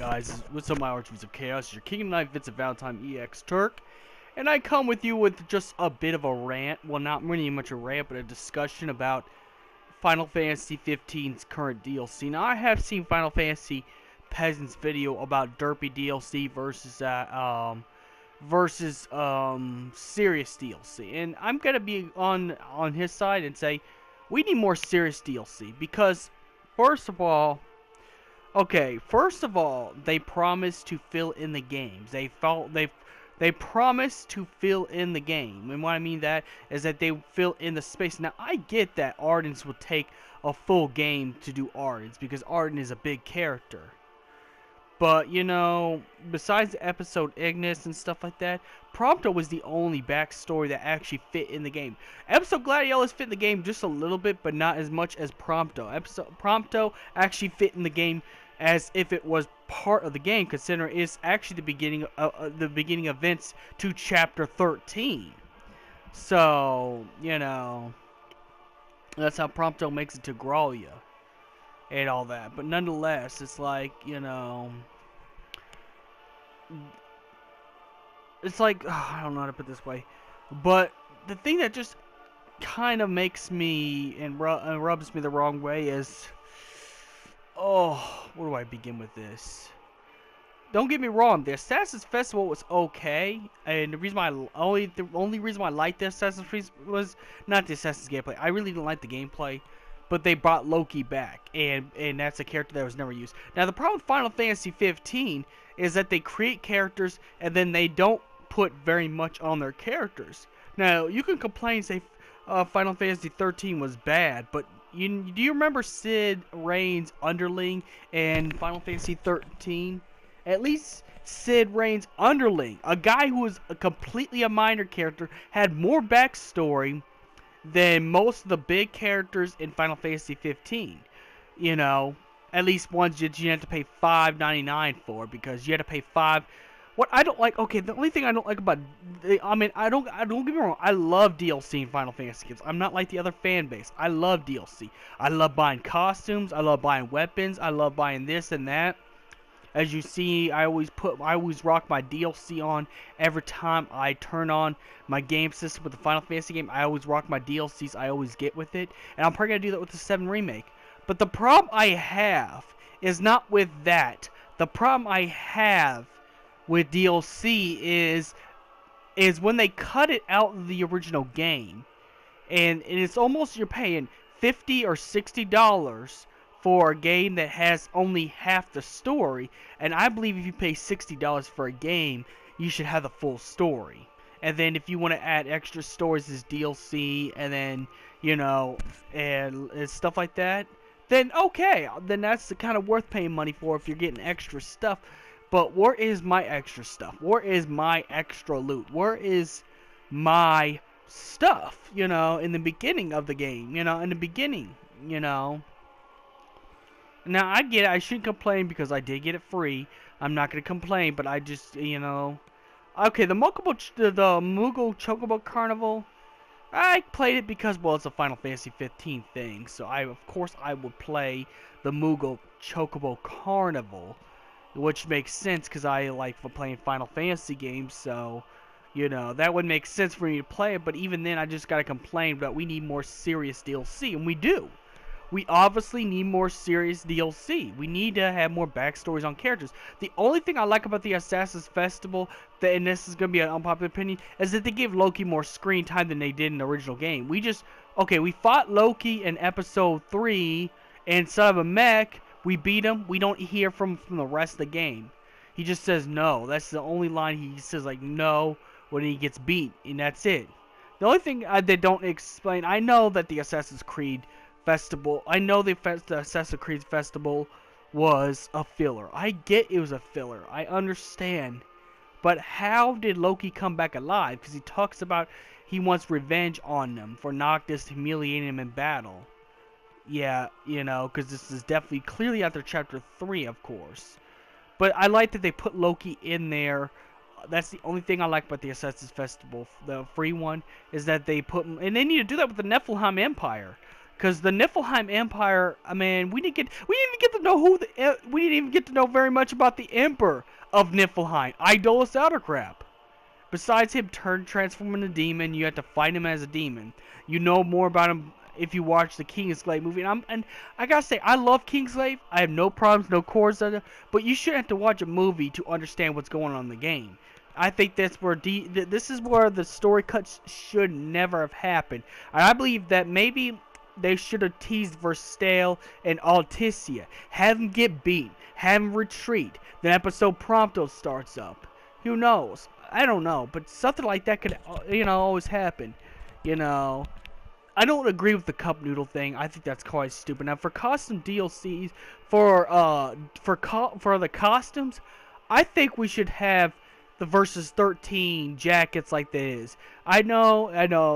guys? What's up, my archers of chaos? Your King of Night, Vincent Valentine EX Turk, and I come with you with just a bit of a rant. Well, not really much a rant, but a discussion about Final Fantasy 15's current DLC. Now, I have seen Final Fantasy Peasant's video about Derpy DLC versus serious DLC, and I'm gonna be on his side and say we need more serious DLC because, first of all. Okay, first of all, they promised to fill in the games. They promised to fill in the game. And what I mean that is that they fill in the space. Now, I get that Ardens will take a full game to do Ardens because Arden is a big character. But, you know, besides the episode Ignis and stuff like that, Prompto was the only backstory that actually fit in the game. Episode Gladiolus fit in the game just a little bit, but not as much as Prompto. Episode Prompto actually fit in the game as if it was part of the game, considering it's actually the beginning events to Chapter 13. So, you know, that's how Prompto makes it to Gralia and all that. But nonetheless, it's like, you know, it's like, I don't know how to put it this way, but the thing that just kind of makes me and rubs me the wrong way is, where do I begin with this? Don't get me wrong, the Assassin's Festival was okay, and the only reason why I liked the Assassin's Festival was not the Assassin's gameplay. I really didn't like the gameplay, but they brought Loki back, and that's a character that was never used. Now, the problem with Final Fantasy 15 is that they create characters, and then they don't put very much on their characters. Now, you can complain, say, Final Fantasy 13 was bad, but do you remember Sid Rain's underling in Final Fantasy 13? At least Sid Rain's underling, a guy who was completely a minor character, had more backstory than most of the big characters in Final Fantasy 15. You know, at least ones that you had to pay $5.99 for, because you had to pay $5. What I don't like, okay, the only thing I don't like about, I don't get me wrong, I love DLC in Final Fantasy games. I'm not like the other fan base. I love DLC. I love buying costumes. I love buying weapons. I love buying this and that. As you see, I always rock my DLC on every time I turn on my game system with the Final Fantasy game. I always rock my DLCs I always get with it, and I'm probably gonna do that with the 7 remake. But the problem I have is not with that. The problem I have with DLC is when they cut it out of the original game, and it's almost you're paying $50 or $60 for a game that has only half the story, and I believe if you pay $60 for a game, you should have the full story. And then if you want to add extra stories as DLC, and then, you know, and stuff like that, then okay, then that's the kind of worth paying money for if you're getting extra stuff. But where is my extra stuff? Where is my extra loot? Where is my stuff, you know, in the beginning of the game, you know, in the beginning, you know? Now, I get it. I shouldn't complain because I did get it free. I'm not going to complain, but I just, you know. Okay, the Moogle Chocobo Carnival, I played it because, well, it's a Final Fantasy 15 thing. So, of course, I would play the Moogle Chocobo Carnival, which makes sense because I like playing Final Fantasy games. So, you know, that would make sense for me to play it. But even then, I just got to complain that we need more serious DLC, and we do. We obviously need more serious DLC. We need to have more backstories on characters. The only thing I like about the Assassin's Festival, and this is going to be an unpopular opinion, is that they give Loki more screen time than they did in the original game. We fought Loki in episode 3, and instead of a mech, we beat him. We don't hear from the rest of the game. He just says no. That's the only line he says, like, no, when he gets beat, and that's it. The only thing they don't explain, I know that the Assassin's Creed Festival, I know the Assassin's Creed Festival was a filler. I get it was a filler. I understand. But how did Loki come back alive? Because he talks about he wants revenge on them for Noctis humiliating him in battle. Yeah, you know, because this is definitely clearly after Chapter 3, of course. But I like that they put Loki in there. That's the only thing I like about the Assassin's Festival, the free one, is that they put, and they need to do that with the Nephilim Empire. Because the Niflheim Empire, I mean, we didn't even get to know we didn't even get to know very much about the Emperor of Niflheim, Idolus Outercrap. Besides him transforming into a demon, you have to fight him as a demon. You know more about him if you watch the Kingslave movie. And I gotta say, I love Kingslave. I have no problems, no cores, but you shouldn't have to watch a movie to understand what's going on in the game. I think that's where this is where the story cuts should never have happened. And I believe that maybe they should have teased Verstale and Alticia. Have him get beat. Have him retreat. Then episode Prompto starts up. Who knows? I don't know. But something like that could, always happen. I don't agree with the cup noodle thing. I think that's quite stupid. Now, for custom DLCs, for the costumes, I think we should have the Versus 13 jackets like this. I know,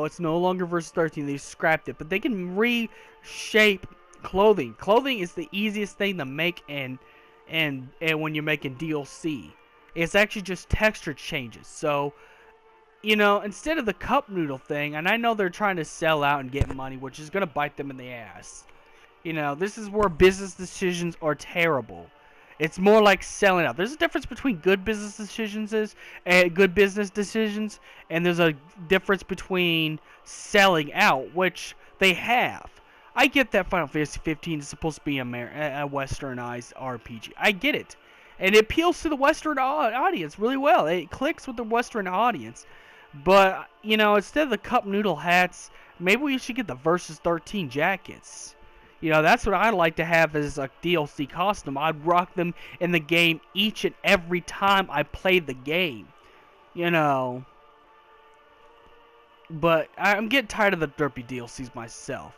it's no longer Versus 13. They scrapped it, but they can reshape clothing. Clothing is the easiest thing to make, and when you're making DLC, it's actually just texture changes. So, instead of the cup noodle thing, and I know they're trying to sell out and get money, which is gonna bite them in the ass. This is where business decisions are terrible. It's more like selling out. There's a difference between good business decisions and there's a difference between selling out, which they have. I get that Final Fantasy 15 is supposed to be a westernized RPG. I get it. And it appeals to the Western audience really well. It clicks with the Western audience. But, instead of the cup noodle hats, maybe we should get the Versus 13 jackets. That's what I'd like to have as a DLC costume. I'd rock them in the game each and every time I play the game. But I'm getting tired of the Derpy DLCs myself.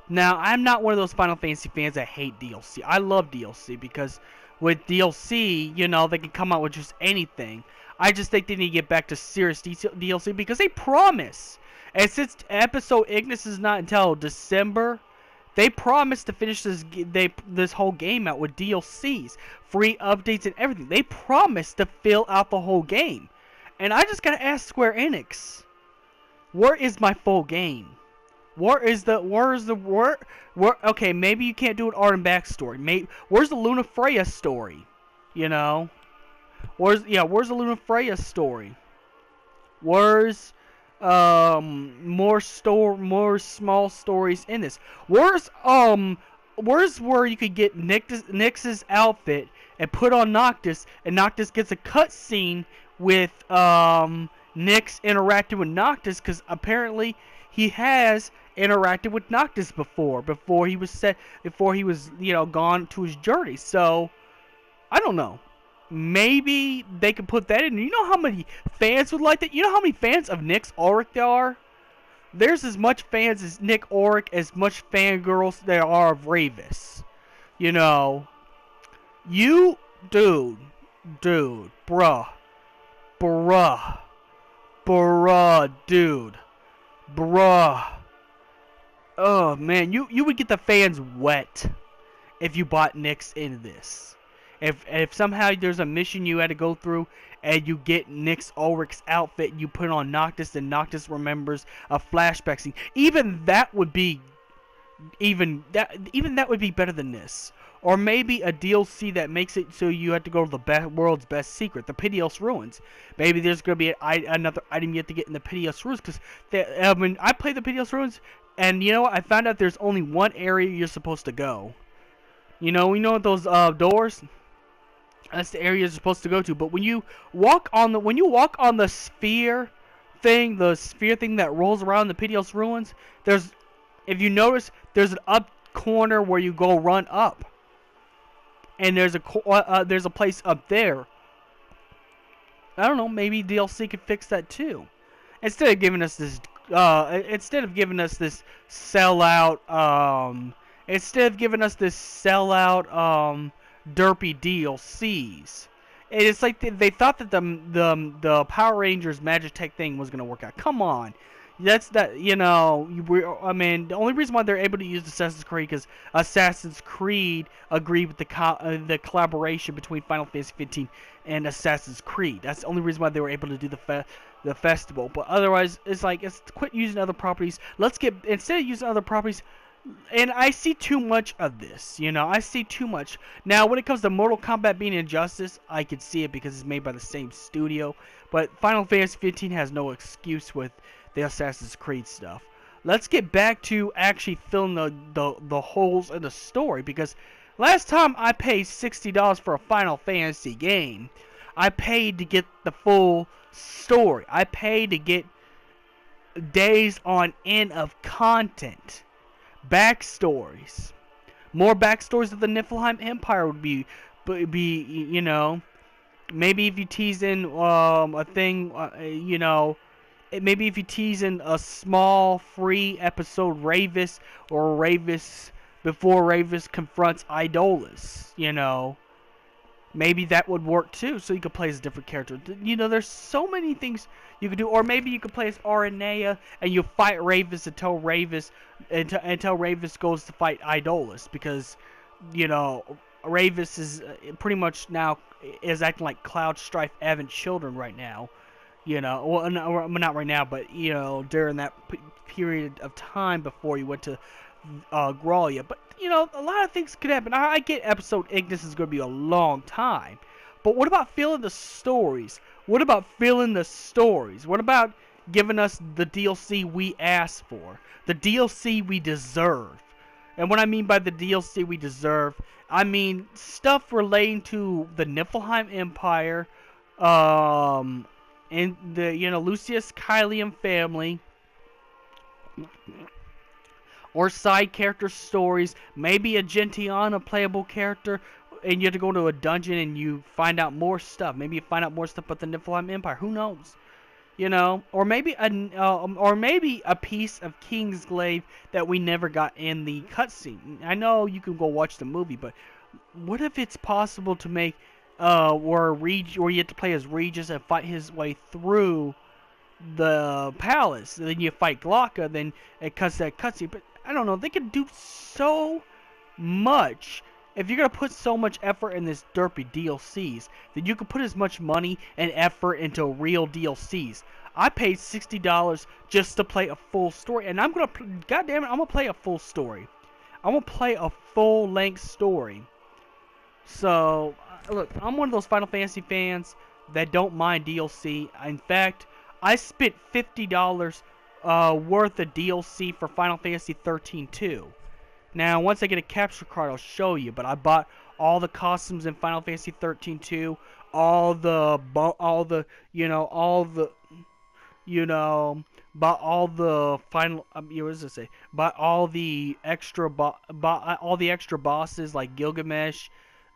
Now, I'm not one of those Final Fantasy fans that hate DLC. I love DLC because with DLC, they can come out with just anything. I just think they need to get back to serious DLC because they promise. And since episode Ignis is not until December, they promised to finish this whole game out with DLCs, free updates and everything. They promised to fill out the whole game. And I just gotta ask Square Enix, where is my full game? Okay, maybe you can't do an Arden backstory. Where's the Luna Freya story? Where's the Luna Freya story? Where's more small stories in this? Where's where you could get Nyx's outfit and put on Noctis, and Noctis gets a cutscene with Nyx interacting with Noctis, because apparently he has interacted with Noctis before he was gone to his journey. So I don't know. Maybe they could put that in. You know how many fans would like that? You know how many fans of Nyx Auric there are? There's as much fans as Nick Auric as much fangirls there are of Ravis. Bruh. Oh man, you would get the fans wet if you bought Nyx into this. If somehow there's a mission you had to go through and you get Nyx Ulrich's outfit, you put on Noctis, and Noctis remembers a flashback scene. Even that would be better than this. Or maybe a DLC that makes it so you have to go to the world's best secret, the Piteous Ruins. Maybe there's going to be another item you have to get in the Piteous Ruins. Because when I played the Piteous Ruins, and I found out there's only one area you're supposed to go. We know those doors. That's the area you're supposed to go to. But when you walk on the sphere thing that rolls around the Piteous Ruins, if you notice, there's an up corner where you go run up, and there's a place up there. I don't know. Maybe DLC could fix that too. Instead of giving us this sellout, Derpy DLCs. It's like they thought that the Power Rangers Magitech thing was gonna work out. Come on, the only reason why they're able to use Assassin's Creed because Assassin's Creed agreed with the collaboration between Final Fantasy 15 and Assassin's Creed. That's the only reason why they were able to do the festival. But otherwise, it's quit using other properties. Instead of using other properties, And I see too much of this, you know. I see too much. Now, when it comes to Mortal Kombat being Injustice, I could see it because it's made by the same studio. But Final Fantasy 15 has no excuse with the Assassin's Creed stuff. Let's get back to actually filling the holes in the story, because last time I paid $60 for a Final Fantasy game, I paid to get the full story. I paid to get days on end of content, backstories. More backstories of the Niflheim Empire would be you know, maybe if you tease in a thing, you know, maybe if you tease in a small free episode Ravis, or Ravis before Ravis confronts Idolus, you know, maybe that would work too, so you could play as a different character. You know, there's so many things you could do. Or maybe you could play as Aranea and you fight Ravis until Ravis goes to fight Idolus, because, you know, Ravis is pretty much now is acting like Cloud, Strife, Evan children right now. You know, well, no, not right now, but, you know, during that period of time before you went to Graulia. But, you know, a lot of things could happen. I get episode Ignis is going to be a long time. But what about filling the stories? What about filling the stories? What about giving us the DLC we asked for? The DLC we deserve. And what I mean by the DLC we deserve, I mean stuff relating to the Niflheim Empire, and the, you know, Lucius Kylium family, or side character stories, maybe a Gentiana playable character, and you have to go to a dungeon and you find out more stuff. Maybe you find out more stuff about the Niflheim Empire. Who knows? You know, or maybe a piece of Kingsglaive that we never got in the cutscene. I know you can go watch the movie, but what if it's possible to make where you have to play as Regis and fight his way through the palace. Then you fight Glocka, then it cuts that cutscene. But I don't know, they could do so much. If you're gonna put so much effort in this derpy DLCs, then you could put as much money and effort into real DLCs. I paid $60 just to play a full story, and I'm gonna, goddamn it, I'm gonna play a full story. I'm gonna play a full-length story. So, look, I'm one of those Final Fantasy fans that don't mind DLC. In fact, I spent $50 worth of DLC for Final Fantasy 13 too. Now, once I get a capture card, I'll show you. But I bought all the costumes in Final Fantasy 13 too. Bought all the final. What does it say? Bought all the extra, all the extra bosses like Gilgamesh,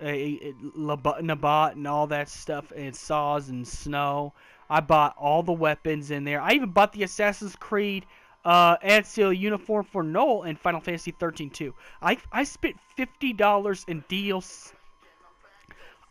Nabat, and all that stuff, and Saws and Snow. I bought all the weapons in there. I even bought the Assassin's Creed Anseal uniform for Noel in Final Fantasy 13 too. I spent $50 in DLC.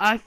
I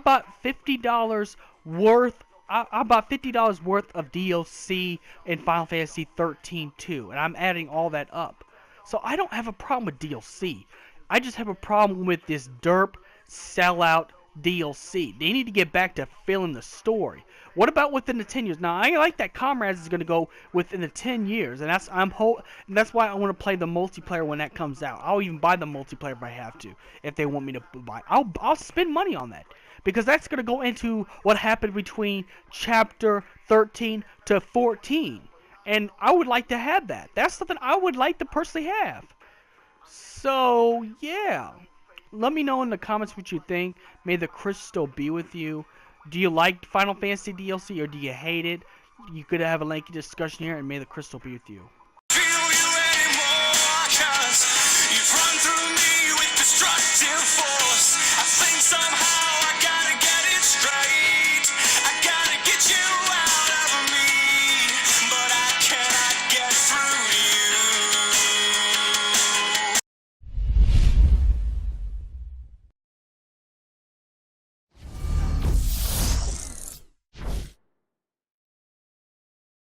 bought $50 worth. I bought $50 worth of DLC in Final Fantasy 13 too, and I'm adding all that up. So I don't have a problem with DLC. I just have a problem with this derp sellout DLC. They need to get back to filling the story. What about within the 10 years? Now, I like that Comrades is going to go within the 10 years, and that's why I want to play the multiplayer when that comes out. I'll even buy the multiplayer if I have to, if they want me to buy. I'll spend money on that, because that's going to go into what happened between Chapter 13 to 14, and I would like to have that. That's something I would like to personally have. So, yeah. Let me know in the comments what you think. May the crystal be with you. Do you like Final Fantasy DLC or do you hate it? You could have a lengthy discussion here, and may the crystal be with you.